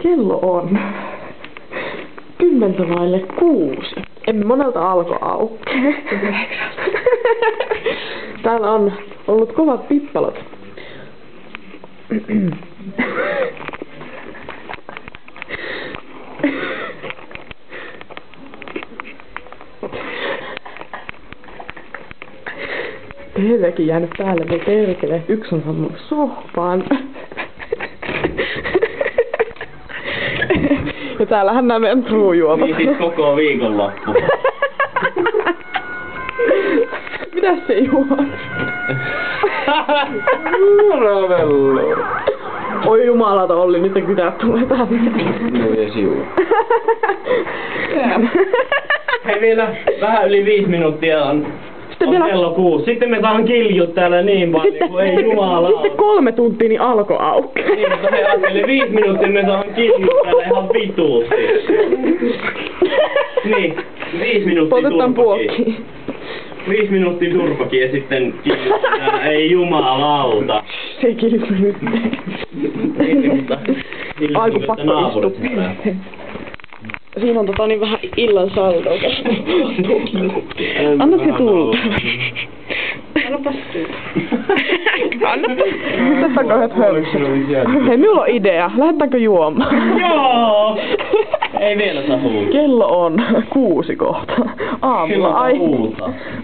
Kello on 5:10. Emme monelta alkoi aukkee. Täällä on ollut kovat pippalot. TV:kin jäänyt päälle, me perkele. Yksi on saanut sohvaan. Ja täällähän nämä meidän truujuomat. Niin siis koko viikonloppu. Mitäs se juot? Ravello. Oi jumalata Olli, nyt kytät tulee tänne. No ja sivu. Hei vielä vähän yli 5 minuuttia on kello 6. Sitten me saan kiljut täällä niin paljon kuin ei jumala. Sitten 3 tuntia niin alkoi auki. Niin, mutta he ajatteli 5 minuuttia me saan kiljut täällä ihan vituusti. Niin, 5 minuuttia poltetaan turpakin. puokkiin. 5 minuuttia turpakin ja sitten kiljut täällä, ei jumalauta. Se ei kilju nyt. Ai kun pakko istua. Siinä on niin vähän illan saldoa. Anna se tulla. Annapas tulla. Annapas. Lähdetäänkö yhdet hölkset? Hei, minulla on idea. Lähdetäänkö juomaan? Joo! Ei vielä saa huutaa. Kello on 6 kohta. Aamulla. Ai.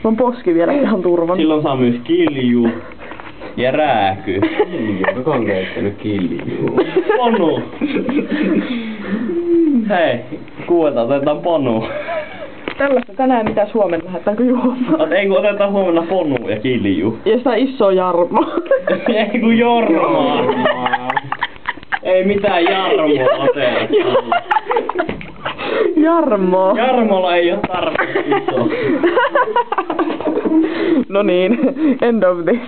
Mun poski vielä ihan turvan. Silloin saa myös kilju. Ja rääky. Kuka on käyttänyt kilju? Ponu. Hei, otetaan ponu. Tällaista tänään mitäs huomenna lähdetäänkö juomaan? Ei kun otetaan huomenna ponu ja kilju. Ja sitä isoa Jarmo. Ei kun Jormaa. Ei mitään Jarmoa oteta. Jarmo. Jarmolla ei oo tarpeeksi iso. No niin, end of this.